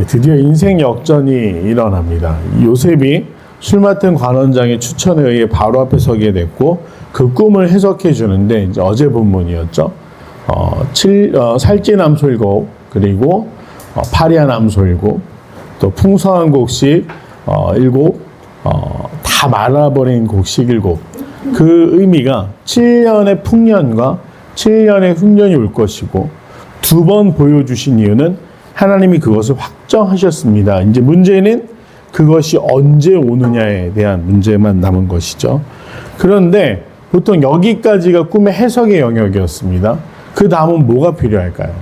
드디어 인생 역전이 일어납니다. 요셉이 술 맡은 관원장의 추천에 의해 바로 앞에 서게 됐고 그 꿈을 해석해 주는데 이제 어제 본문이었죠. 살찐암솔곡 그리고 파리한 암솔곡 또 풍성한 곡식 7 다 말아버린 곡식 7 그 의미가 7년의 풍년과 7년의 흉년이 올 것이고 2번 보여주신 이유는 하나님이 그것을 확정하셨습니다. 이제 문제는 그것이 언제 오느냐에 대한 문제만 남은 것이죠. 그런데 보통 여기까지가 꿈의 해석의 영역이었습니다. 그 다음은 뭐가 필요할까요?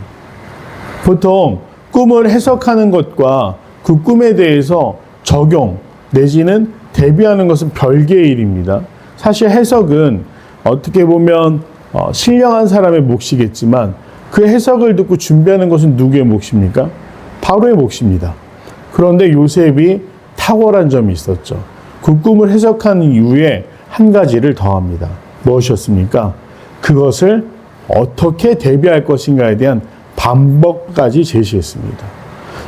보통 꿈을 해석하는 것과 그 꿈에 대해서 적용 내지는 대비하는 것은 별개의 일입니다. 사실 해석은 어떻게 보면 신령한 사람의 몫이겠지만 그 해석을 듣고 준비하는 것은 누구의 몫입니까? 바로의 몫입니다. 그런데 요셉이 탁월한 점이 있었죠. 그 꿈을 해석한 이후에 한 가지를 더합니다. 무엇이었습니까? 그것을 어떻게 대비할 것인가에 대한 방법까지 제시했습니다.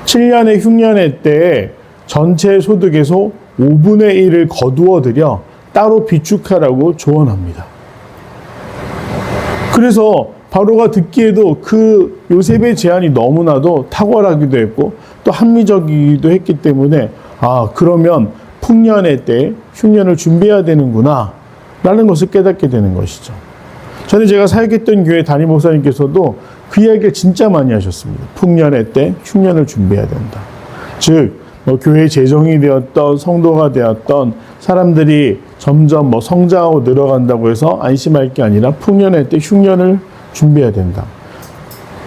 7년의 흉년의 때에 전체 소득에서 5분의 1을 거두어들여 따로 비축하라고 조언합니다. 그래서 바로가 듣기에도 그 요셉의 제안이 너무나도 탁월하기도 했고 또 합리적이기도 했기 때문에 그러면 풍년의 때 흉년을 준비해야 되는구나 라는 것을 깨닫게 되는 것이죠. 전에 제가 사역했던 교회 담임 목사님께서도 그 이야기를 진짜 많이 하셨습니다. 풍년의 때 흉년을 준비해야 된다. 즉 교회 재정이 되었던 성도가 되었던 사람들이 점점 성장하고 늘어간다고 해서 안심할 게 아니라 풍년의 때 흉년을 준비해야 된다.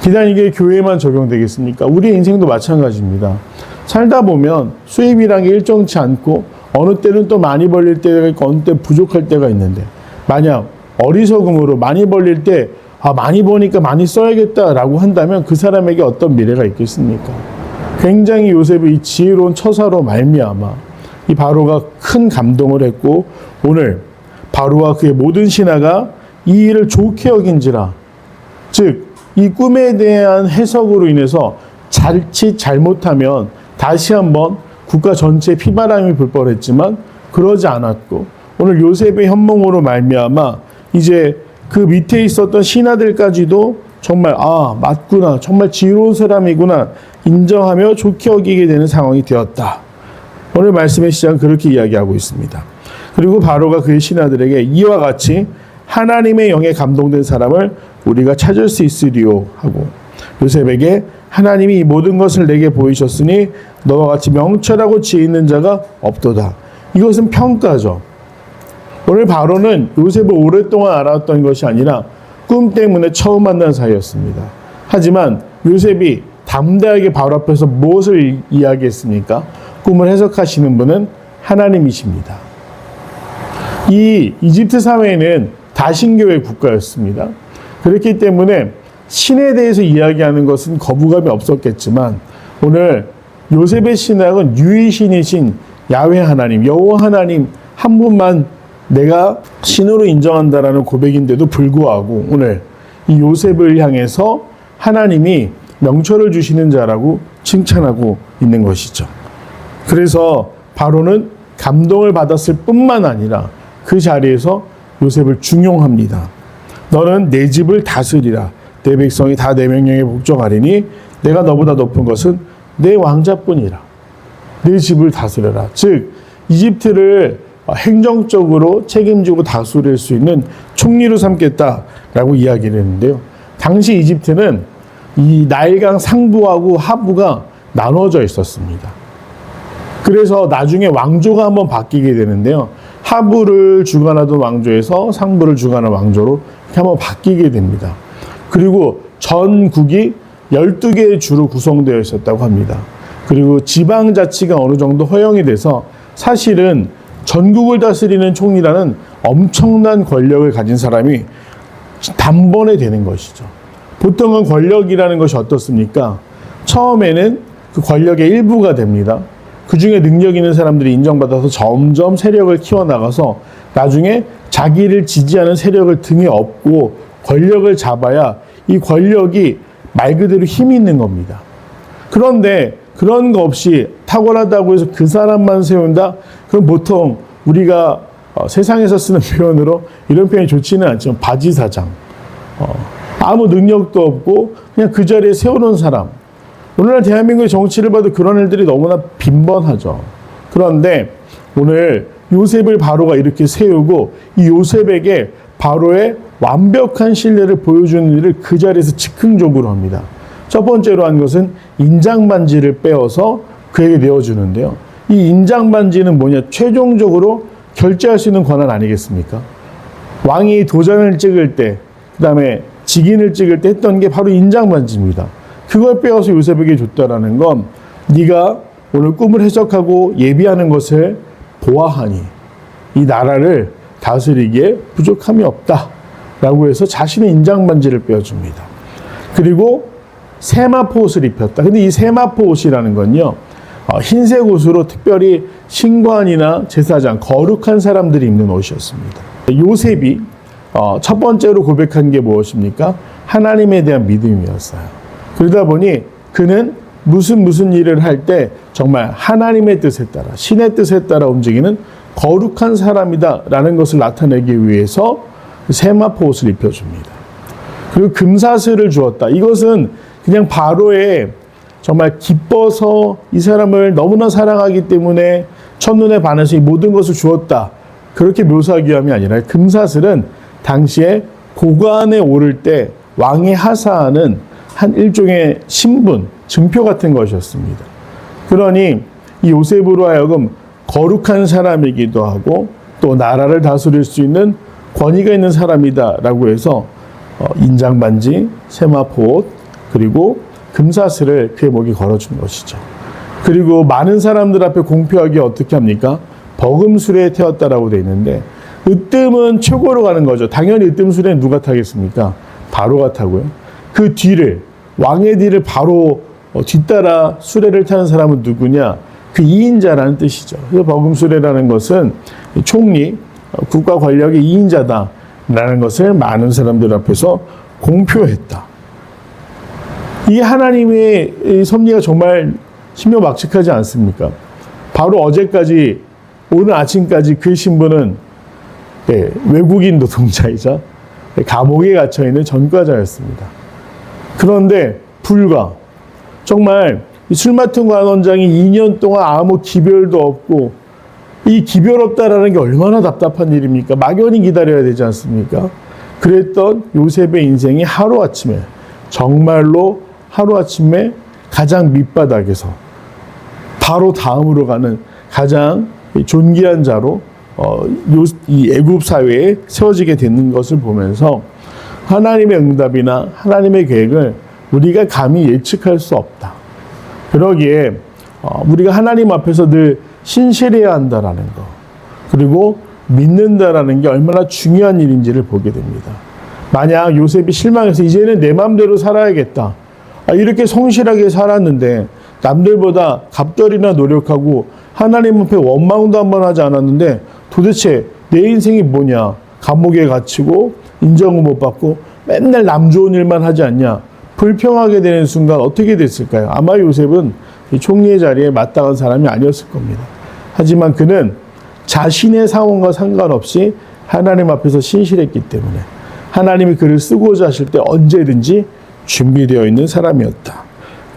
비단 이게 교회에만 적용되겠습니까? 우리 인생도 마찬가지입니다. 살다 보면 수입이란 게 일정치 않고 어느 때는 또 많이 벌릴 때가 있고 어느 때 부족할 때가 있는데 만약 어리석음으로 많이 벌릴 때 많이 버니까 많이 써야겠다라고 한다면 그 사람에게 어떤 미래가 있겠습니까? 굉장히 요셉의 이 지혜로운 처사로 말미암아 이 바로가 큰 감동을 했고 오늘 바로와 그의 모든 신하가 이 일을 좋게 여긴지라 즉 이 꿈에 대한 해석으로 인해서 자칫 잘못하면 다시 한번 국가 전체에 피바람이 불 뻔했지만 그러지 않았고 오늘 요셉의 현몽으로 말미암아 이제 그 밑에 있었던 신하들까지도 정말 맞구나 정말 지혜로운 사람이구나 인정하며 좋게 여기게 되는 상황이 되었다. 오늘 말씀의 시작은 그렇게 이야기하고 있습니다. 그리고 바로가 그의 신하들에게 이와 같이 하나님의 영에 감동된 사람을 우리가 찾을 수 있으리요 하고 요셉에게 하나님이 이 모든 것을 내게 보이셨으니 너와 같이 명철하고 지혜 있는 자가 없도다. 이것은 평가죠. 오늘 바로는 요셉을 오랫동안 알았던 것이 아니라 꿈 때문에 처음 만난 사이였습니다. 하지만 요셉이 담대하게 바로 앞에서 무엇을 이야기했습니까? 꿈을 해석하시는 분은 하나님이십니다. 이 이집트 사회는 다신교의 국가였습니다. 그렇기 때문에 신에 대해서 이야기하는 것은 거부감이 없었겠지만 오늘 요셉의 신앙은 유일신이신 야훼 하나님, 여호와 하나님 한 분만 내가 신으로 인정한다라는 고백인데도 불구하고 오늘 이 요셉을 향해서 하나님이 명철을 주시는 자라고 칭찬하고 있는 것이죠. 그래서 바로는 감동을 받았을 뿐만 아니라 그 자리에서 요셉을 중용합니다. 너는 내 집을 다스리라. 내 백성이 다 내 명령에 복종하리니 내가 너보다 높은 것은 내 왕자뿐이라. 내 집을 다스려라. 즉 이집트를 행정적으로 책임지고 다스릴 수 있는 총리로 삼겠다라고 이야기를 했는데요. 당시 이집트는 이 나일강 상부하고 하부가 나눠져 있었습니다. 그래서 나중에 왕조가 한번 바뀌게 되는데요. 하부를 주관하던 왕조에서 상부를 주관하는 왕조로 이렇게 한번 바뀌게 됩니다. 그리고 전국이 12개의 주로 구성되어 있었다고 합니다. 그리고 지방자치가 어느 정도 허용이 돼서 사실은 전국을 다스리는 총리라는 엄청난 권력을 가진 사람이 단번에 되는 것이죠. 보통은 권력이라는 것이 어떻습니까? 처음에는 그 권력의 일부가 됩니다. 그 중에 능력 있는 사람들이 인정받아서 점점 세력을 키워나가서 나중에 자기를 지지하는 세력을 등에 업고 권력을 잡아야 이 권력이 말 그대로 힘이 있는 겁니다. 그런데 그런 거 없이 탁월하다고 해서 그 사람만 세운다? 그럼 보통 우리가 세상에서 쓰는 표현으로 이런 표현이 좋지는 않지만 바지사장. 아무 능력도 없고 그냥 그 자리에 세워놓은 사람. 오늘날 대한민국의 정치를 봐도 그런 일들이 너무나 빈번하죠. 그런데 오늘 요셉을 바로가 이렇게 세우고 이 요셉에게 바로의 완벽한 신뢰를 보여주는 일을 그 자리에서 즉흥적으로 합니다. 첫 번째로 한 것은 인장반지를 빼어서 그에게 내어주는데요. 이 인장반지는 뭐냐? 최종적으로 결제할 수 있는 권한 아니겠습니까? 왕이 도장을 찍을 때, 그 다음에 직인을 찍을 때 했던 게 바로 인장반지입니다. 그걸 빼어서 요셉에게 줬다라는 건 네가 오늘 꿈을 해석하고 예비하는 것을 보아하니 이 나라를 다스리기에 부족함이 없다 라고 해서 자신의 인장반지를 빼어줍니다. 그리고 세마포 옷을 입혔다. 근데 이 세마포 옷이라는 건요, 흰색 옷으로 특별히 신관이나 제사장, 거룩한 사람들이 입는 옷이었습니다. 요셉이 첫 번째로 고백한 게 무엇입니까? 하나님에 대한 믿음이었어요. 그러다 보니 그는 무슨 일을 할 때 정말 하나님의 뜻에 따라, 신의 뜻에 따라 움직이는 거룩한 사람이다 라는 것을 나타내기 위해서 세마포 옷을 입혀줍니다. 그리고 금사슬을 주었다. 이것은 그냥 바로의 정말 기뻐서 이 사람을 너무나 사랑하기 때문에 첫눈에 반해서 이 모든 것을 주었다. 그렇게 묘사하기 위함이 아니라 금사슬은 당시에 고관에 오를 때 왕이 하사하는 한 일종의 신분, 증표 같은 것이었습니다. 그러니 이 요셉으로 하여금 거룩한 사람이기도 하고 또 나라를 다스릴 수 있는 권위가 있는 사람이다라고 해서 인장반지, 세마포옷, 그리고 금사슬을 그의 목에 걸어준 것이죠. 그리고 많은 사람들 앞에 공표하기 어떻게 합니까? 버금수레에 태웠다라고 되어 있는데 으뜸은 최고로 가는 거죠. 당연히 으뜸수레는 누가 타겠습니까? 바로가 타고요. 그 뒤를, 왕의 뒤를 바로 뒤따라 수레를 타는 사람은 누구냐? 그 2인자라는 뜻이죠. 그래서 버금수레라는 것은 총리, 국가 권력의 2인자다라는 것을 많은 사람들 앞에서 공표했다. 이 하나님의 섭리가 정말 신묘막측하지 않습니까? 바로 어제까지, 오늘 아침까지 그 신분은 외국인 노동자이자 감옥에 갇혀있는 전과자였습니다. 그런데 불과 정말 술 맡은 관원장이 2년 동안 아무 기별도 없고, 이 기별 없다라는 게 얼마나 답답한 일입니까? 막연히 기다려야 되지 않습니까? 그랬던 요셉의 인생이 하루아침에, 정말로 하루아침에 가장 밑바닥에서 바로 다음으로 가는 가장 존귀한 자로 이 애굽 사회에 세워지게 되는 것을 보면서 하나님의 응답이나 하나님의 계획을 우리가 감히 예측할 수 없다. 그러기에 우리가 하나님 앞에서 늘 신실해야 한다라는 것, 그리고 믿는다라는 게 얼마나 중요한 일인지를 보게 됩니다. 만약 요셉이 실망해서 이제는 내 마음대로 살아야겠다, 이렇게 성실하게 살았는데 남들보다 갑절이나 노력하고 하나님 앞에 원망도 한번 하지 않았는데 도대체 내 인생이 뭐냐, 감옥에 갇히고 인정을 못 받고 맨날 남 좋은 일만 하지 않냐, 불평하게 되는 순간 어떻게 됐을까요? 아마 요셉은 이 총리의 자리에 마땅한 사람이 아니었을 겁니다. 하지만 그는 자신의 상황과 상관없이 하나님 앞에서 신실했기 때문에 하나님이 그를 쓰고자 하실 때 언제든지 준비되어 있는 사람이었다.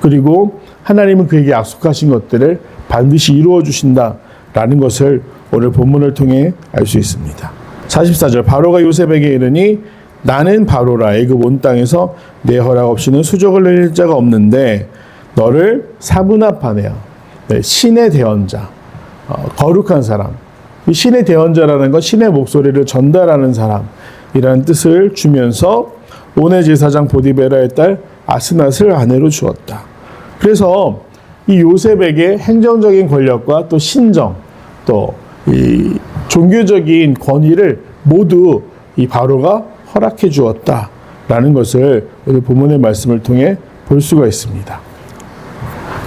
그리고 하나님은 그에게 약속하신 것들을 반드시 이루어 주신다라는 것을 오늘 본문을 통해 알 수 있습니다. 44절, 바로가 요셉에게 이르니 나는 바로라. 애굽 온 땅에서 내 허락 없이는 수족을 내릴 자가 없는데 너를 사분합하네요. 신의 대언자, 거룩한 사람. 이 신의 대언자라는 건 신의 목소리를 전달하는 사람이라는 뜻을 주면서 온의 제사장 보디베라의 딸 아스낫을 아내로 주었다. 그래서 이 요셉에게 행정적인 권력과 또 신정, 또 이 종교적인 권위를 모두 이 바로가 허락해 주었다라는 것을 오늘 본문의 말씀을 통해 볼 수가 있습니다.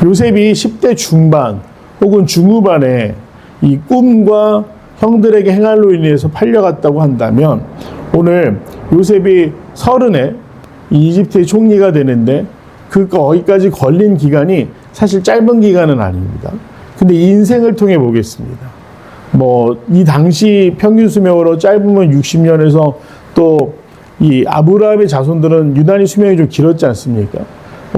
요셉이 10대 중반 혹은 중후반에 이 꿈과 형들에게 행할로 인해서 팔려갔다고 한다면 오늘 요셉이 30에 이집트의 총리가 되는데 그 거기까지 걸린 기간이 사실 짧은 기간은 아닙니다. 근데 인생을 통해 보겠습니다. 뭐 이 당시 평균 수명으로 짧으면 60년에서 또 이 아브라함의 자손들은 유난히 수명이 좀 길었지 않습니까?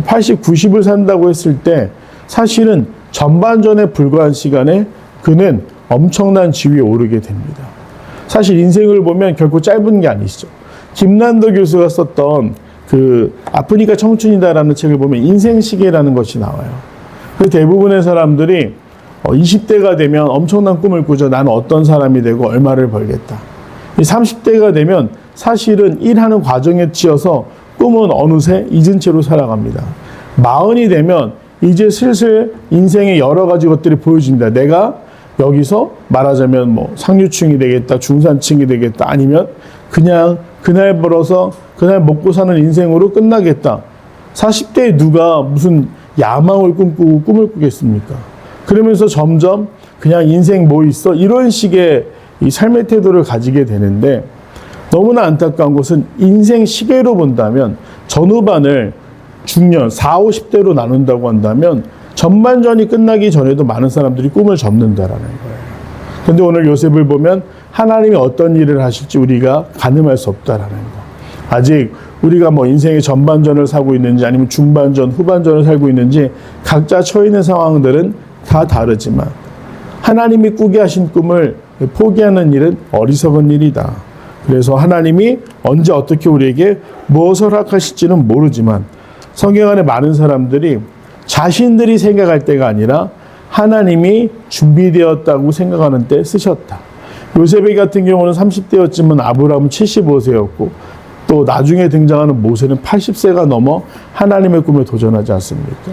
80, 90을 산다고 했을 때 사실은 전반전에 불과한 시간에 그는 엄청난 지위에 오르게 됩니다. 사실 인생을 보면 결코 짧은 게 아니죠. 김난도 교수가 썼던 그 아프니까 청춘이다라는 책을 보면 인생 시계라는 것이 나와요. 그 대부분의 사람들이 20대가 되면 엄청난 꿈을 꾸죠. 나는 어떤 사람이 되고 얼마를 벌겠다. 이 30대가 되면 사실은 일하는 과정에 치여서 꿈은 어느새 잊은 채로 살아갑니다. 40이 되면 이제 슬슬 인생의 여러 가지 것들이 보여집니다. 내가 여기서 말하자면 뭐 상류층이 되겠다, 중산층이 되겠다, 아니면 그냥 그날 벌어서 그날 먹고 사는 인생으로 끝나겠다. 40대에 누가 무슨 야망을 꿈꾸고 꿈을 꾸겠습니까? 그러면서 점점 그냥 인생 뭐 있어? 이런 식의 이 삶의 태도를 가지게 되는데 너무나 안타까운 것은 인생 시계로 본다면 전후반을 중년 40, 50대로 나눈다고 한다면 전반전이 끝나기 전에도 많은 사람들이 꿈을 접는다라는 거예요. 그런데 오늘 요셉을 보면 하나님이 어떤 일을 하실지 우리가 가늠할 수 없다라는 거. 아직 우리가 뭐 인생의 전반전을 살고 있는지 아니면 중반전, 후반전을 살고 있는지 각자 처해 있는 상황들은 다 다르지만 하나님이 꾸게 하신 꿈을 포기하는 일은 어리석은 일이다. 그래서 하나님이 언제 어떻게 우리에게 무엇을 허락하실지는 모르지만 성경 안에 많은 사람들이 자신들이 생각할 때가 아니라 하나님이 준비되었다고 생각하는 때 쓰셨다. 요셉이 같은 경우는 30대였지만 아브라함은 75세였고 또 나중에 등장하는 모세는 80세가 넘어 하나님의 꿈에 도전하지 않습니까?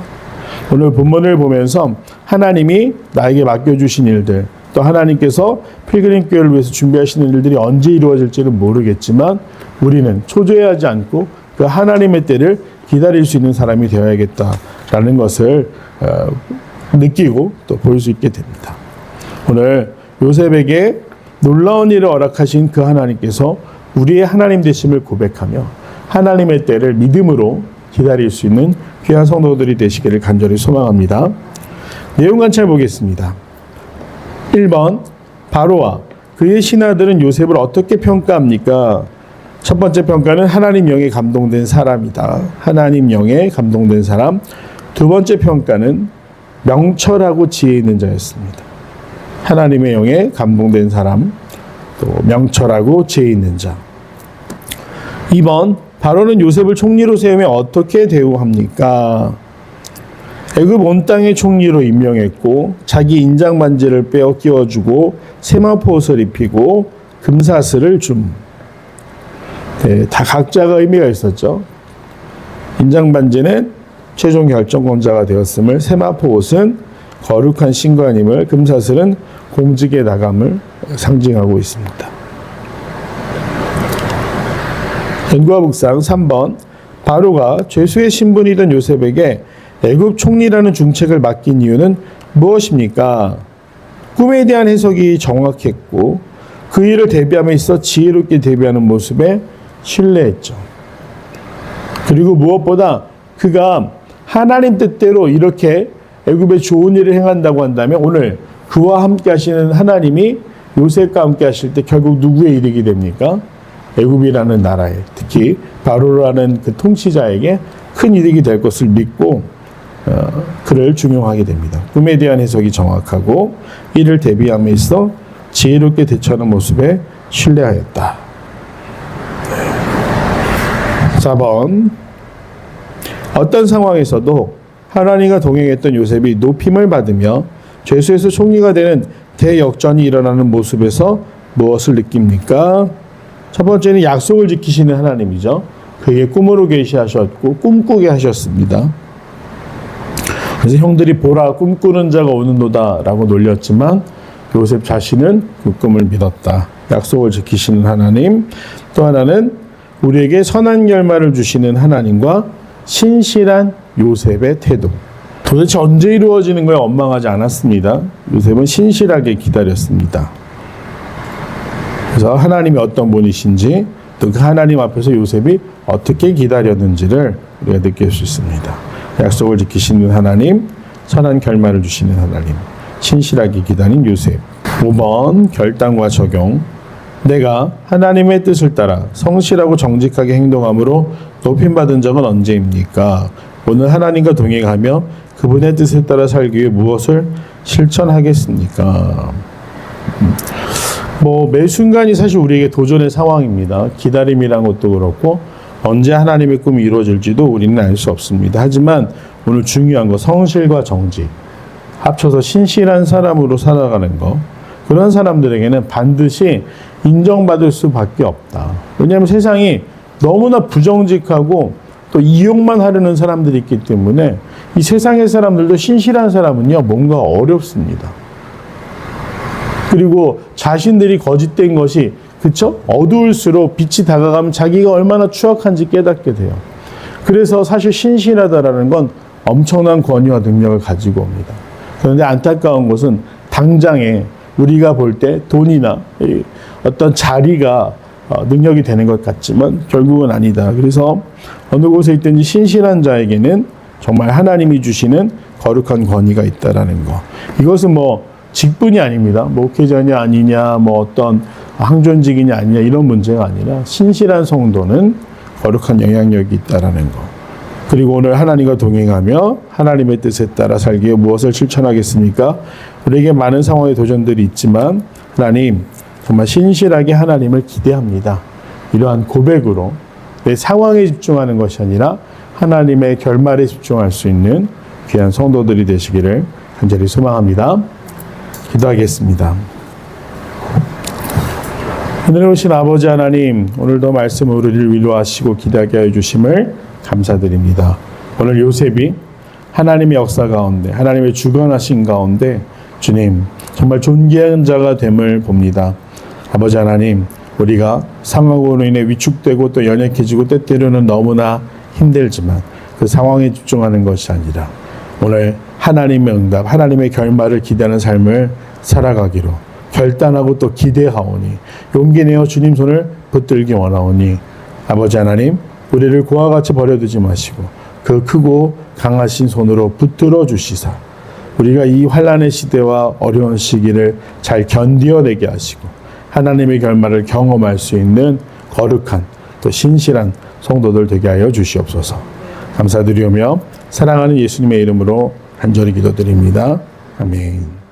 오늘 본문을 보면서 하나님이 나에게 맡겨주신 일들 또 하나님께서 필그림 교회를 위해서 준비하시는 일들이 언제 이루어질지는 모르겠지만 우리는 초조해하지 않고 그 하나님의 때를 기다릴 수 있는 사람이 되어야겠다라는 것을 느끼고 또 볼 수 있게 됩니다. 오늘 요셉에게 놀라운 일을 허락하신 그 하나님께서 우리의 하나님 되심을 고백하며 하나님의 때를 믿음으로 기다릴 수 있는 귀한 성도들이 되시기를 간절히 소망합니다. 내용 관찰 보겠습니다. 1번 바로와 그의 신하들은 요셉을 어떻게 평가합니까? 첫 번째 평가는 하나님 영에 감동된 사람이다. 하나님 영에 감동된 사람. 두 번째 평가는 명철하고 지혜 있는 자였습니다. 하나님의 영에 감동된 사람, 또 명철하고 지혜 있는 자. 2번 바로는 요셉을 총리로 세우며 어떻게 대우합니까? 애굽 온 땅의 총리로 임명했고 자기 인장 반지를 빼어 끼워주고 세마포 옷을 입히고 금사슬을 줌. 네, 다 각자가 의미가 있었죠. 인장 반지는 최종 결정권자가 되었음을, 세마포 옷은 거룩한 신관임을, 금사슬은 공직에 나감을 상징하고 있습니다. 연구와 묵상 3번 바로가 죄수의 신분이던 요셉에게 애굽 총리라는 중책을 맡긴 이유는 무엇입니까? 꿈에 대한 해석이 정확했고 그 일을 대비함에 있어 지혜롭게 대비하는 모습에 신뢰했죠. 그리고 무엇보다 그가 하나님 뜻대로 이렇게 애굽에 좋은 일을 행한다고 한다면 오늘 그와 함께 하시는 하나님이 요셉과 함께 하실 때 결국 누구의 이득이 됩니까? 애굽이라는 나라에, 특히 바로라는 그 통치자에게 큰 이득이 될 것을 믿고 그를 중용하게 됩니다. 꿈에 대한 해석이 정확하고 이를 대비함에 있어 지혜롭게 대처하는 모습에 신뢰하였다. 4번 어떤 상황에서도 하나님과 동행했던 요셉이 높임을 받으며 죄수에서 총리가 되는 대역전이 일어나는 모습에서 무엇을 느낍니까? 첫 번째는 약속을 지키시는 하나님이죠. 그에게 꿈으로 계시하셨고 꿈꾸게 하셨습니다. 그래서 형들이 보라 꿈꾸는 자가 오는도다 라고 놀렸지만 요셉 자신은 그 꿈을 믿었다. 약속을 지키시는 하나님. 또 하나는 우리에게 선한 결말을 주시는 하나님과 신실한 요셉의 태도. 도대체 언제 이루어지는 거에 원망하지 않았습니다. 요셉은 신실하게 기다렸습니다. 그래서 하나님이 어떤 분이신지 또 그 하나님 앞에서 요셉이 어떻게 기다렸는지를 우리가 느낄 수 있습니다. 약속을 지키시는 하나님, 선한 결말을 주시는 하나님, 신실하게 기다린 요셉. 5번 결단과 적용. 내가 하나님의 뜻을 따라 성실하고 정직하게 행동함으로 높임받은 적은 언제입니까? 오늘 하나님과 동행하며 그분의 뜻에 따라 살기 위해 무엇을 실천하겠습니까? 매 순간이 사실 우리에게 도전의 상황입니다. 기다림이란 것도 그렇고 언제 하나님의 꿈이 이루어질지도 우리는 알 수 없습니다. 하지만 오늘 중요한 거 성실과 정직 합쳐서 신실한 사람으로 살아가는 거, 그런 사람들에게는 반드시 인정받을 수밖에 없다. 왜냐하면 세상이 너무나 부정직하고 또 이용만 하려는 사람들이 있기 때문에 이 세상의 사람들도 신실한 사람은요 뭔가 어렵습니다. 그리고 자신들이 거짓된 것이 그쵸? 어두울수록 빛이 다가가면 자기가 얼마나 추악한지 깨닫게 돼요. 그래서 사실 신실하다라는 건 엄청난 권위와 능력을 가지고 옵니다. 그런데 안타까운 것은 당장에 우리가 볼 때 돈이나 어떤 자리가 능력이 되는 것 같지만 결국은 아니다. 그래서 어느 곳에 있든지 신실한 자에게는 정말 하나님이 주시는 거룩한 권위가 있다라는 거. 이것은 직분이 아닙니다. 목회자냐 아니냐, 어떤 항존직이냐 아니냐 이런 문제가 아니라 신실한 성도는 거룩한 영향력이 있다라는 거. 그리고 오늘 하나님과 동행하며 하나님의 뜻에 따라 살기 위해 무엇을 실천하겠습니까? 우리에게 많은 상황의 도전들이 있지만 하나님 정말 신실하게 하나님을 기대합니다. 이러한 고백으로 내 상황에 집중하는 것이 아니라 하나님의 결말에 집중할 수 있는 귀한 성도들이 되시기를 간절히 소망합니다. 기도하겠습니다. 하늘에 오신 아버지 하나님, 오늘도 말씀으로 우리를 위로하시고 기대하게 하여 주심을 감사드립니다. 오늘 요셉이 하나님의 역사 가운데, 하나님의 주관하신 가운데 주님 정말 존귀한 자가 됨을 봅니다. 아버지 하나님, 우리가 상황으로 인해 위축되고 또 연약해지고 때때로는 너무나 힘들지만 그 상황에 집중하는 것이 아니라 오늘 하나님의 응답, 하나님의 결말을 기대하는 삶을 살아가기로 결단하고 또 기대하오니 용기 내어 주님 손을 붙들기 원하오니 아버지 하나님, 우리를 고와 같이 버려두지 마시고 그 크고 강하신 손으로 붙들어 주시사 우리가 이 환난의 시대와 어려운 시기를 잘 견디어내게 하시고 하나님의 결말을 경험할 수 있는 거룩한 또 신실한 성도들 되게 하여 주시옵소서. 감사드리오며 사랑하는 예수님의 이름으로 간절히 기도드립니다. 아멘.